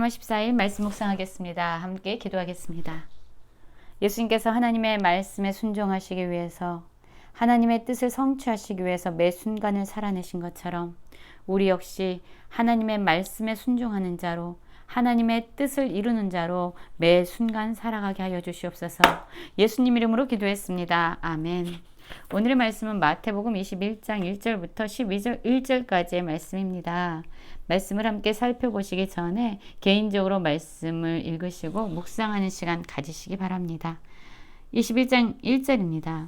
3월 14일 말씀 묵상하겠습니다. 함께 기도하겠습니다. 예수님께서 하나님의 말씀에 순종하시기 위해서 하나님의 뜻을 성취하시기 위해서 매 순간을 살아내신 것처럼 우리 역시 하나님의 말씀에 순종하는 자로 하나님의 뜻을 이루는 자로 매 순간 살아가게 하여 주시옵소서. 예수님 이름으로 기도했습니다. 아멘. 오늘의 말씀은 마태복음 21장 1절부터 12절 1절까지의 말씀입니다. 말씀을 함께 살펴보시기 전에 개인적으로 말씀을 읽으시고 묵상하는 시간 가지시기 바랍니다. 21장 1절입니다.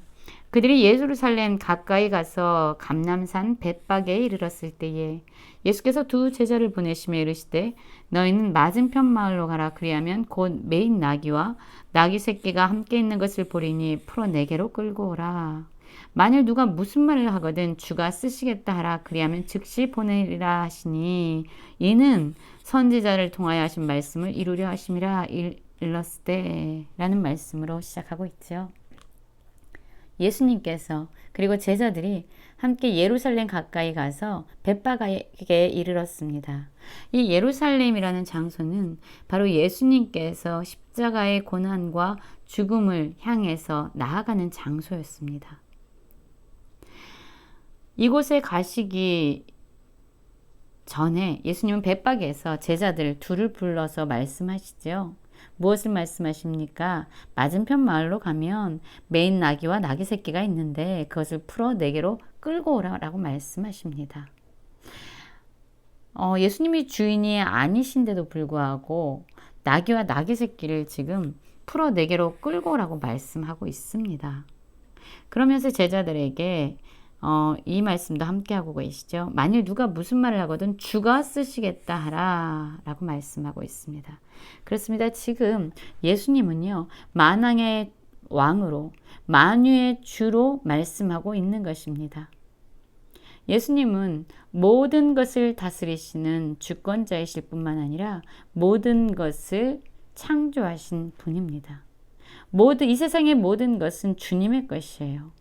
그들이 예루살렘 가까이 가서 감람산 벳박에 이르렀을 때에 예수께서 두 제자를 보내시며 이르시되 너희는 맞은편 마을로 가라. 그리하면 곧 매인 나귀와 나귀 새끼가 함께 있는 것을 보리니 풀어 내게로 끌고 오라. 만일 누가 무슨 말을 하거든 주가 쓰시겠다 하라. 그리하면 즉시 보내리라 하시니 이는 선지자를 통하여 하신 말씀을 이루려 하심이라. 일렀으되 라는 말씀으로 시작하고 있죠. 예수님께서 그리고 제자들이 함께 예루살렘 가까이 가서 벳박에 이르렀습니다. 이 예루살렘이라는 장소는 바로 예수님께서 십자가의 고난과 죽음을 향해서 나아가는 장소였습니다. 이곳에 가시기 전에 예수님은 벳박에서 제자들 둘을 불러서 말씀하시죠. 무엇을 말씀하십니까? 맞은편 마을로 가면 매인 나귀와 나귀 새끼가 있는데 그것을 풀어 내게로 끌고 오라라고 말씀하십니다. 예수님이 주인이 아니신데도 불구하고 나귀와 나귀 새끼를 지금 풀어 내게로 끌고 오라고 말씀하고 있습니다. 그러면서 제자들에게 이 말씀도 함께 하고 계시죠. 만일 누가 무슨 말을 하거든 주가 쓰시겠다 하라 라고 말씀하고 있습니다. 그렇습니다. 지금 예수님은요 만왕의 왕으로 만유의 주로 말씀하고 있는 것입니다. 예수님은 모든 것을 다스리시는 주권자이실 뿐만 아니라 모든 것을 창조하신 분입니다. 이 세상의 모든 것은 주님의 것이에요.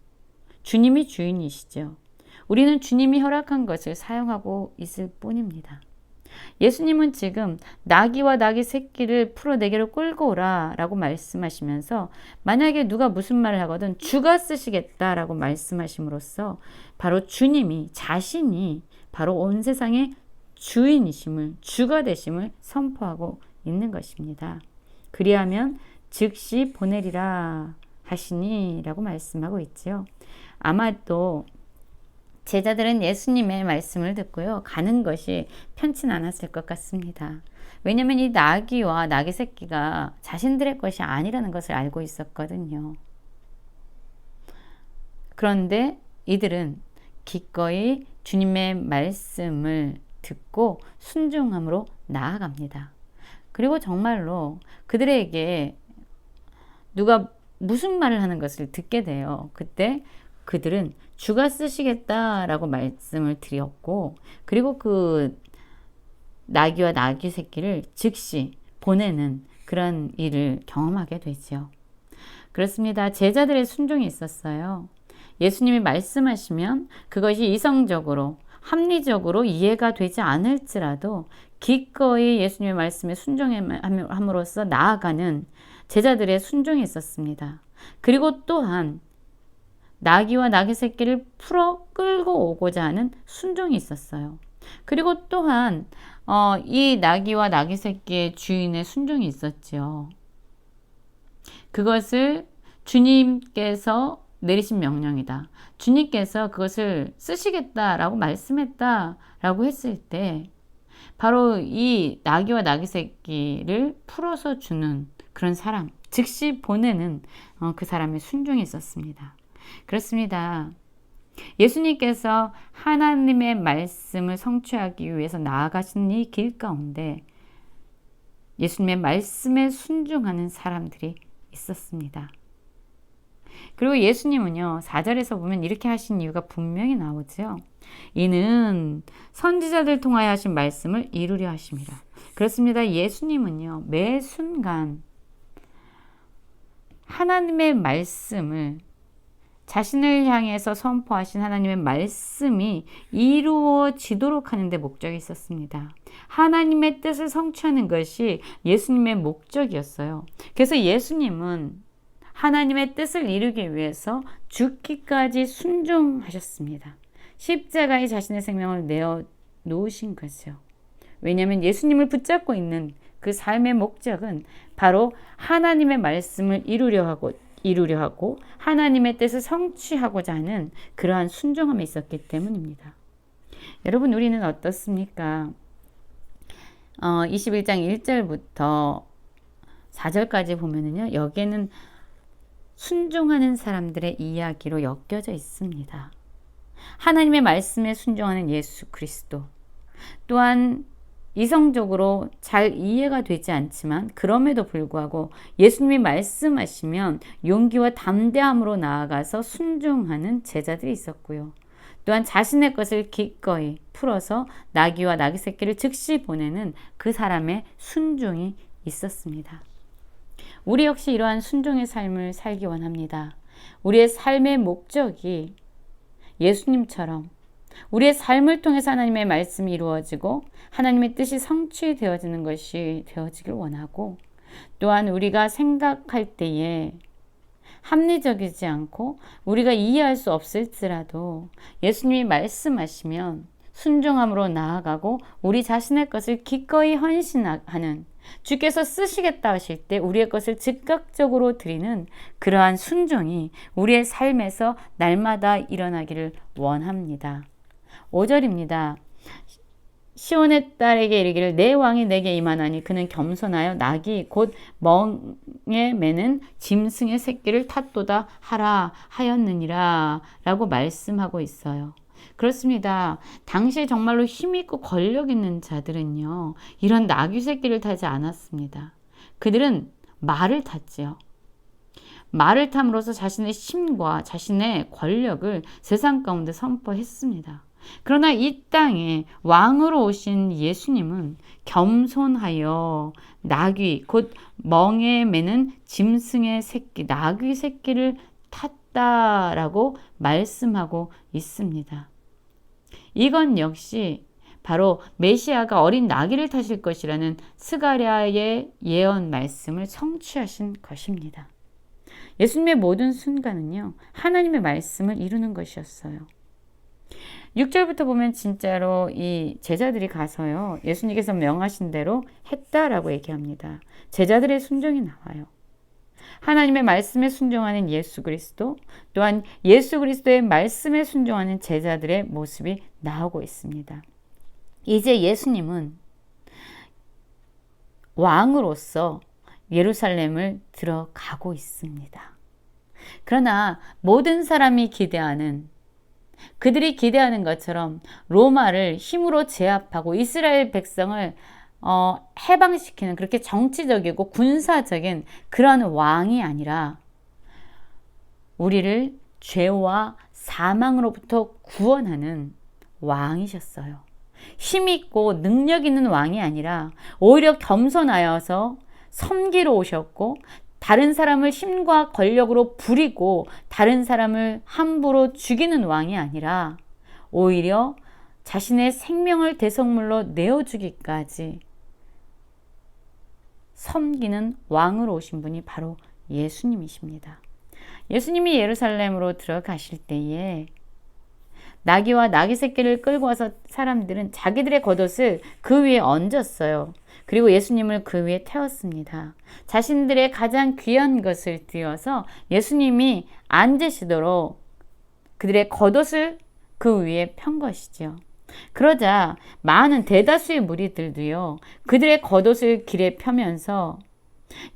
주님이 주인이시죠. 우리는 주님이 허락한 것을 사용하고 있을 뿐입니다. 예수님은 지금 나귀와 나귀 새끼를 풀어 내게로 끌고 오라 라고 말씀하시면서 만약에 누가 무슨 말을 하거든 주가 쓰시겠다 라고 말씀하심으로써 바로 주님이 자신이 바로 온 세상의 주인이심을 주가 되심을 선포하고 있는 것입니다. 그리하면 즉시 보내리라 하시니 라고 말씀하고 있지요. 아마도 제자들은 예수님의 말씀을 듣고요. 가는 것이 편치 않았을 것 같습니다. 왜냐하면 이 나귀와 나귀 새끼가 자신들의 것이 아니라는 것을 알고 있었거든요. 그런데 이들은 기꺼이 주님의 말씀을 듣고 순종함으로 나아갑니다. 그리고 정말로 그들에게 누가 무슨 말을 하는 것을 듣게 돼요. 그때 그들은 주가 쓰시겠다라고 말씀을 드렸고 그리고 그 나귀와 나귀 새끼를 즉시 보내는 그런 일을 경험하게 되죠. 그렇습니다. 제자들의 순종이 있었어요. 예수님이 말씀하시면 그것이 이성적으로 합리적으로 이해가 되지 않을지라도 기꺼이 예수님의 말씀에 순종함으로써 나아가는 제자들의 순종이 있었습니다. 그리고 또한 나귀와 나귀 새끼를 풀어 끌고 오고자 하는 순종이 있었어요. 그리고 또한 이 나귀와 나귀 새끼의 주인의 순종이 있었죠. 그것을 주님께서 내리신 명령이다. 주님께서 그것을 쓰시겠다라고 말씀했다라고 했을 때 바로 이 나귀와 나귀 새끼를 풀어서 주는 그런 사람, 즉시 보내는 그 사람의 순종이 있었습니다. 그렇습니다. 예수님께서 하나님의 말씀을 성취하기 위해서 나아가신 이 길 가운데 예수님의 말씀에 순종하는 사람들이 있었습니다. 그리고 예수님은요 4절에서 보면 이렇게 하신 이유가 분명히 나오죠. 이는 선지자들 통하여 하신 말씀을 이루려 하심이라. 그렇습니다. 예수님은요 매 순간 하나님의 말씀을 자신을 향해서 선포하신 하나님의 말씀이 이루어지도록 하는 데 목적이 있었습니다. 하나님의 뜻을 성취하는 것이 예수님의 목적이었어요. 그래서 예수님은 하나님의 뜻을 이루기 위해서 죽기까지 순종하셨습니다. 십자가에 자신의 생명을 내어 놓으신 거죠. 왜냐하면 예수님을 붙잡고 있는 그 삶의 목적은 바로 하나님의 말씀을 이루려 하고 하나님의 뜻을 성취하고자 하는 그러한 순종함이 있었기 때문입니다. 여러분, 우리는 어떻습니까? 21장 1절부터 4절까지 보면은요, 여기에는 순종하는 사람들의 이야기로 엮여져 있습니다. 하나님의 말씀에 순종하는 예수 그리스도, 또한 이성적으로 잘 이해가 되지 않지만 그럼에도 불구하고 예수님이 말씀하시면 용기와 담대함으로 나아가서 순종하는 제자들이 있었고요. 또한 자신의 것을 기꺼이 풀어서 나귀와 나귀 새끼를 즉시 보내는 그 사람의 순종이 있었습니다. 우리 역시 이러한 순종의 삶을 살기 원합니다. 우리의 삶의 목적이 예수님처럼 우리의 삶을 통해서 하나님의 말씀이 이루어지고 하나님의 뜻이 성취되어지는 것이 되어지길 원하고, 또한 우리가 생각할 때에 합리적이지 않고 우리가 이해할 수 없을지라도 예수님이 말씀하시면 순종함으로 나아가고 우리 자신의 것을 기꺼이 헌신하는, 주께서 쓰시겠다 하실 때 우리의 것을 즉각적으로 드리는 그러한 순종이 우리의 삶에서 날마다 일어나기를 원합니다. 5절입니다. 시온의 딸에게 이르기를 내 왕이 내게 임하나니 그는 겸손하여 나귀 곧 멍에 매는 짐승의 새끼를 탔도다 하라 하였느니라 라고 말씀하고 있어요. 그렇습니다. 당시에 정말로 힘있고 권력 있는 자들은요, 이런 나귀 새끼를 타지 않았습니다. 그들은 말을 탔지요. 말을 탐으로써 자신의 힘과 자신의 권력을 세상 가운데 선포했습니다. 그러나 이 땅에 왕으로 오신 예수님은 겸손하여 나귀 곧 멍에 매는 짐승의 새끼, 나귀 새끼를 탔다라고 말씀하고 있습니다. 이건 역시 바로 메시아가 어린 나귀를 타실 것이라는 스가랴의 예언 말씀을 성취하신 것입니다. 예수님의 모든 순간은요, 하나님의 말씀을 이루는 것이었어요. 6절부터 보면 진짜로 이 제자들이 가서요, 예수님께서 명하신 대로 했다라고 얘기합니다. 제자들의 순종이 나와요. 하나님의 말씀에 순종하는 예수 그리스도, 또한 예수 그리스도의 말씀에 순종하는 제자들의 모습이 나오고 있습니다. 이제 예수님은 왕으로서 예루살렘을 들어가고 있습니다. 그러나 모든 사람이 기대하는, 그들이 기대하는 것처럼 로마를 힘으로 제압하고 이스라엘 백성을 해방시키는 그렇게 정치적이고 군사적인 그런 왕이 아니라 우리를 죄와 사망으로부터 구원하는 왕이셨어요. 힘있고 능력 있는 왕이 아니라 오히려 겸손하여서 섬기러 오셨고, 다른 사람을 힘과 권력으로 부리고 다른 사람을 함부로 죽이는 왕이 아니라 오히려 자신의 생명을 대성물로 내어주기까지 섬기는 왕으로 오신 분이 바로 예수님이십니다. 예수님이 예루살렘으로 들어가실 때에 나귀와 나귀 새끼를 끌고 와서 사람들은 자기들의 겉옷을 그 위에 얹었어요. 그리고 예수님을 그 위에 태웠습니다. 자신들의 가장 귀한 것을 띄어서 예수님이 앉으시도록 그들의 겉옷을 그 위에 편 것이죠. 그러자 많은 대다수의 무리들도요, 그들의 겉옷을 길에 펴면서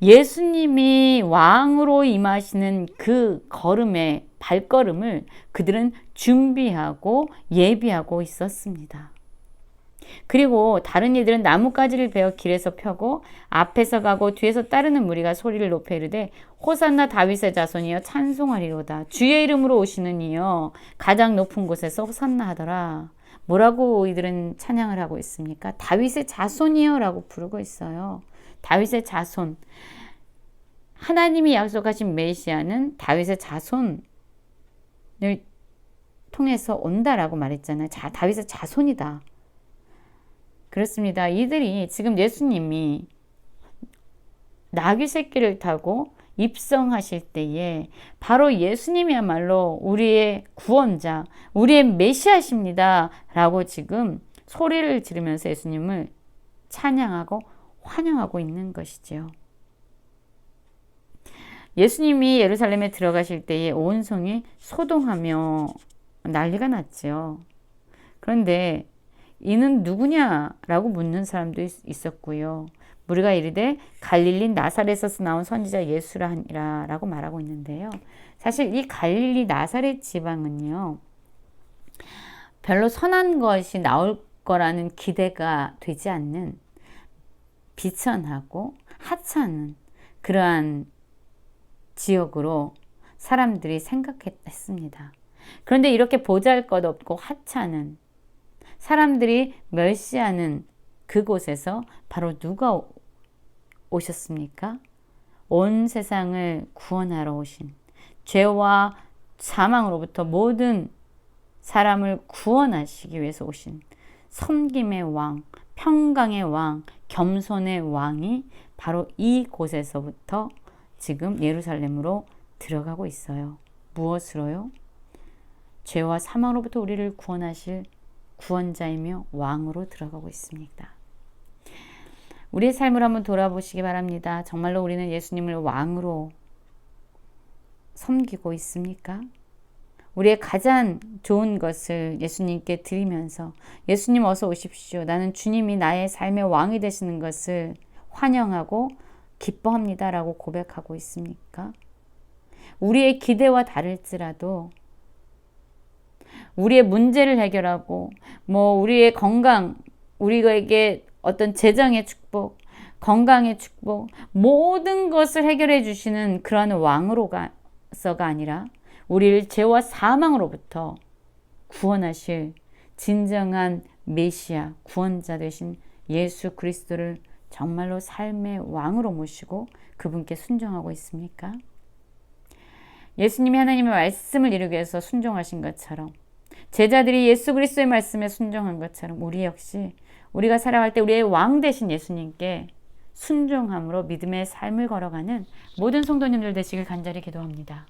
예수님이 왕으로 임하시는 그 걸음의 발걸음을 그들은 준비하고 예비하고 있었습니다. 그리고 다른 이들은 나뭇가지를 베어 길에서 펴고 앞에서 가고 뒤에서 따르는 무리가 소리를 높여 이르되 호산나 다윗의 자손이여 찬송하리로다. 주의 이름으로 오시는 이여 가장 높은 곳에서 호산나 하더라. 뭐라고 이들은 찬양을 하고 있습니까? 다윗의 자손이여 라고 부르고 있어요. 다윗의 자손. 하나님이 약속하신 메시아는 다윗의 자손, 통해서 온다라고 말했잖아요. 다윗의 자손이다. 그렇습니다. 이들이 지금 예수님이 나귀 새끼를 타고 입성하실 때에 바로 예수님이야말로 우리의 구원자, 우리의 메시아십니다. 라고 지금 소리를 지르면서 예수님을 찬양하고 환영하고 있는 것이죠. 예수님이 예루살렘에 들어가실 때에 온 성이 소동하며 난리가 났죠. 그런데 이는 누구냐라고 묻는 사람도 있었고요. 우리가 이르되 갈릴리 나사렛에서 나온 선지자 예수라 하니라 라고 말하고 있는데요. 사실 이 갈릴리 나사렛 지방은요, 별로 선한 것이 나올 거라는 기대가 되지 않는 비천하고 하찮은 그러한 지역으로 사람들이 생각했습니다. 그런데 이렇게 보잘것없고 하찮은 사람들이 멸시하는 그곳에서 바로 누가 오셨습니까? 온 세상을 구원하러 오신, 죄와 사망으로부터 모든 사람을 구원하시기 위해서 오신 섬김의 왕, 평강의 왕, 겸손의 왕이 바로 이곳에서부터 지금 예루살렘으로 들어가고 있어요. 무엇으로요? 죄와 사망으로부터 우리를 구원하실 구원자이며 왕으로 들어가고 있습니다. 우리의 삶을 한번 돌아보시기 바랍니다. 정말로 우리는 예수님을 왕으로 섬기고 있습니까? 우리의 가장 좋은 것을 예수님께 드리면서 예수님 어서 오십시오. 나는 주님이 나의 삶의 왕이 되시는 것을 환영하고 기뻐합니다. 라고 고백하고 있습니까? 우리의 기대와 다를지라도 우리의 문제를 해결하고 우리의 건강, 우리에게 어떤 재정의 축복, 건강의 축복, 모든 것을 해결해 주시는 그러한 왕으로서가 아니라 우리를 죄와 사망으로부터 구원하실 진정한 메시아, 구원자 되신 예수 그리스도를 정말로 삶의 왕으로 모시고 그분께 순종하고 있습니까? 예수님이 하나님의 말씀을 이루기 위해서 순종하신 것처럼, 제자들이 예수 그리스도의 말씀에 순종한 것처럼 우리 역시 우리가 살아갈 때 우리의 왕 되신 예수님께 순종함으로 믿음의 삶을 걸어가는 모든 성도님들 되시길 간절히 기도합니다.